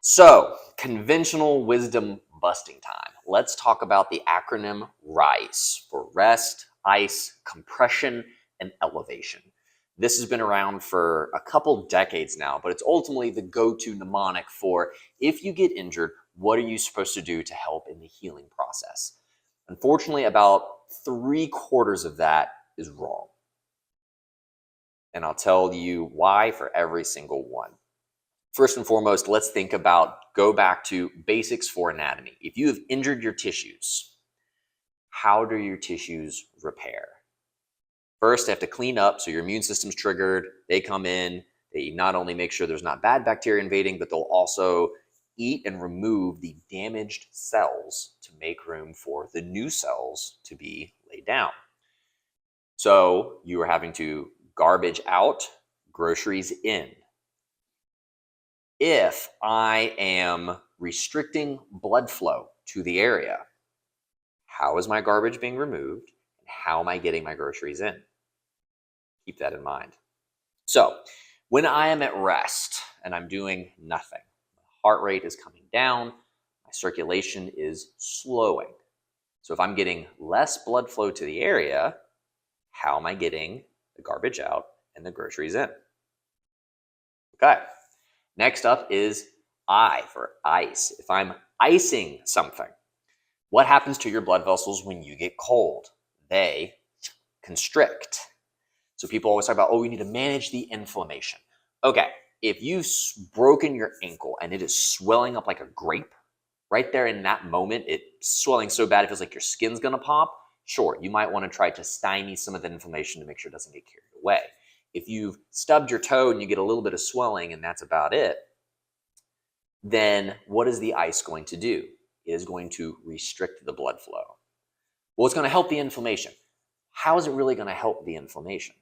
So, conventional wisdom busting time. Let's talk about the acronym RICE for rest, ice, compression, and elevation. This has been around for a couple decades now, but it's ultimately the go-to mnemonic for if you get injured, what are you supposed to do to help in the healing process? Unfortunately, about 3/4 of that is wrong. And I'll tell you why for every single one. First and foremost, let's go back to basics for anatomy. If you have injured your tissues, how do your tissues repair? First, they have to clean up, so your immune system's triggered. They come in, they not only make sure there's not bad bacteria invading, but they'll also eat and remove the damaged cells to make room for the new cells to be laid down. So you are having to garbage out, groceries in. If I am restricting blood flow to the area, how is my garbage being removed? And how am I getting my groceries in? Keep that in mind. So, when I am at rest and I'm doing nothing, my heart rate is coming down, my circulation is slowing. So, if I'm getting less blood flow to the area, how am I getting the garbage out and the groceries in? Okay. Next up is I for ice. If I'm icing something, what happens to your blood vessels when you get cold? They constrict. So people always talk about, oh, we need to manage the inflammation. Okay, if you've broken your ankle and it is swelling up like a grape, right there in that moment, it's swelling so bad it feels like your skin's gonna pop. Sure, you might want to try to stymie some of the inflammation to make sure it doesn't get carried away. If you've stubbed your toe and you get a little bit of swelling and that's about it, then what is the ice going to do? It is going to restrict the blood flow. Well, it's going to help the inflammation. How is it really going to help the inflammation?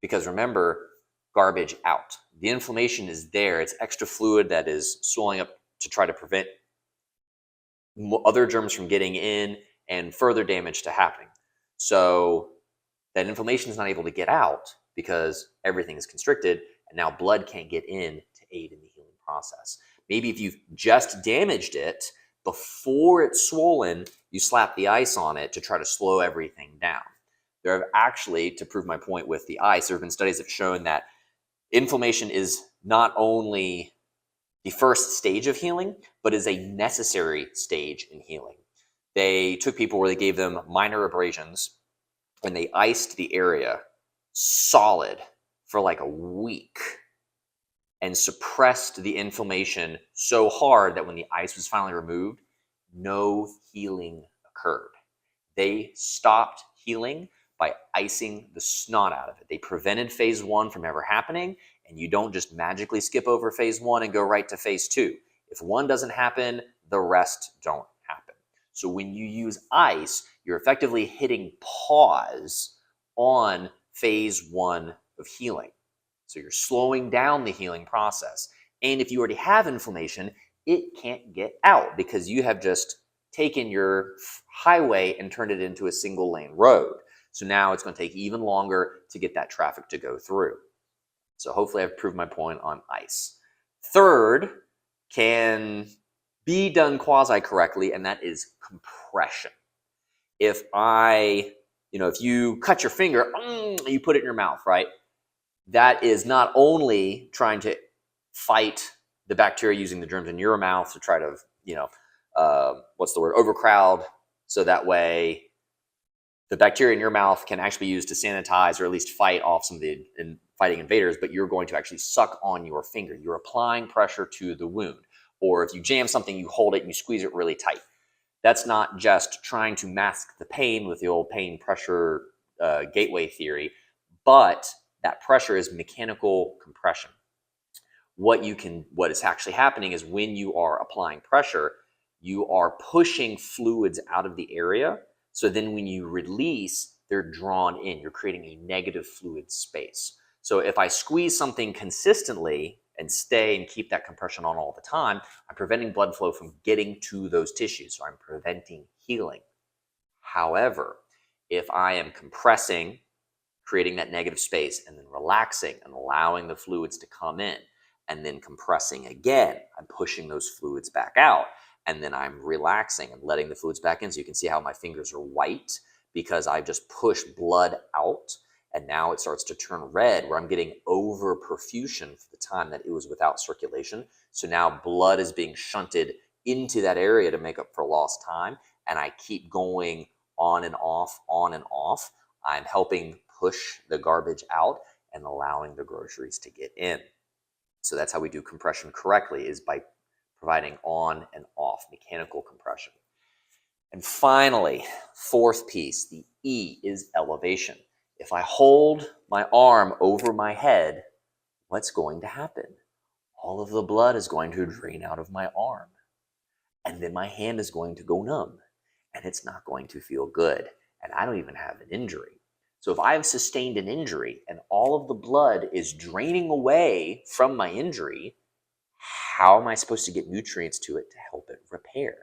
Because remember, garbage out. The inflammation is there. It's extra fluid that is swelling up to try to prevent other germs from getting in and further damage to happening. So that inflammation is not able to get out because everything is constricted, and now blood can't get in to aid in the healing process. Maybe if you've just damaged it, before it's swollen, you slap the ice on it to try to slow everything down. There have actually, to prove my point with the ice, there have been studies that have shown that inflammation is not only the first stage of healing, but is a necessary stage in healing. They took people where they gave them minor abrasions and they iced the area solid for like a week and suppressed the inflammation so hard that when the ice was finally removed, no healing occurred. They stopped healing by icing the snot out of it. They prevented phase 1 from ever happening, and you don't just magically skip over phase 1 and go right to phase 2. If one doesn't happen, the rest don't happen. So when you use ice, you're effectively hitting pause on phase 1 of healing. So you're slowing down the healing process. And if you already have inflammation, it can't get out because you have just taken your highway and turned it into a single lane road. So now it's going to take even longer to get that traffic to go through. So hopefully I've proved my point on ice. Third can be done quasi-correctly, and that is compression. If you cut your finger, you put it in your mouth, right? That is not only trying to fight the bacteria using the germs in your mouth to try to, overcrowd, so that way the bacteria in your mouth can actually be used to sanitize or at least fight off some of the fighting invaders, but you're going to actually suck on your finger. You're applying pressure to the wound. Or if you jam something, you hold it and you squeeze it really tight. That's not just trying to mask the pain with the old pain pressure gateway theory, but that pressure is mechanical compression. What is actually happening is when you are applying pressure, you are pushing fluids out of the area. So then when you release, they're drawn in. You're creating a negative fluid space. So if I squeeze something consistently and stay and keep that compression on all the time, I'm preventing blood flow from getting to those tissues. So I'm preventing healing. However, if I am compressing, creating that negative space, and then relaxing and allowing the fluids to come in, and then compressing again. I'm pushing those fluids back out, and then I'm relaxing and letting the fluids back in. So you can see how my fingers are white because I just pushed blood out, and now it starts to turn red where I'm getting over perfusion for the time that it was without circulation. So now blood is being shunted into that area to make up for lost time, and I keep going on and off, on and off. I'm helping push the garbage out and allowing the groceries to get in. So that's how we do compression correctly, is by providing on and off mechanical compression. And finally, fourth piece, the E, is elevation. If I hold my arm over my head, what's going to happen? All of the blood is going to drain out of my arm, and then my hand is going to go numb, and it's not going to feel good, and I don't even have an injury. So if I've sustained an injury and all of the blood is draining away from my injury, how am I supposed to get nutrients to it to help it repair?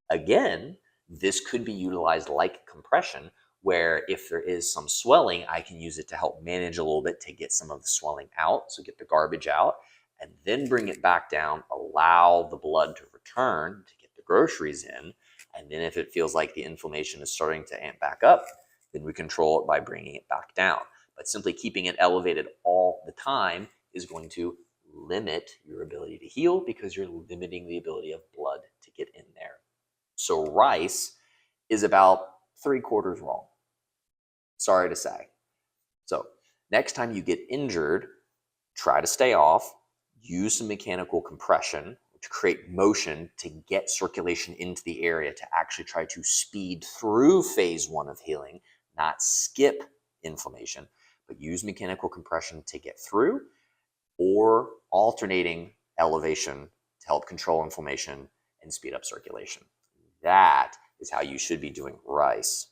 Again, this could be utilized like compression, where if there is some swelling, I can use it to help manage a little bit to get some of the swelling out, so get the garbage out, and then bring it back down, allow the blood to return to get the groceries in, and then if it feels like the inflammation is starting to amp back up, then we control it by bringing it back down. But simply keeping it elevated all the time is going to limit your ability to heal because you're limiting the ability of blood to get in there. So R.I.C.E is about 3/4 wrong. Sorry to say. So next time you get injured, try to stay off, use some mechanical compression to create motion to get circulation into the area to actually try to speed through phase 1 of healing, not skip inflammation, but use mechanical compression to get through, or alternating elevation to help control inflammation and speed up circulation. That is how you should be doing R.I.C.E.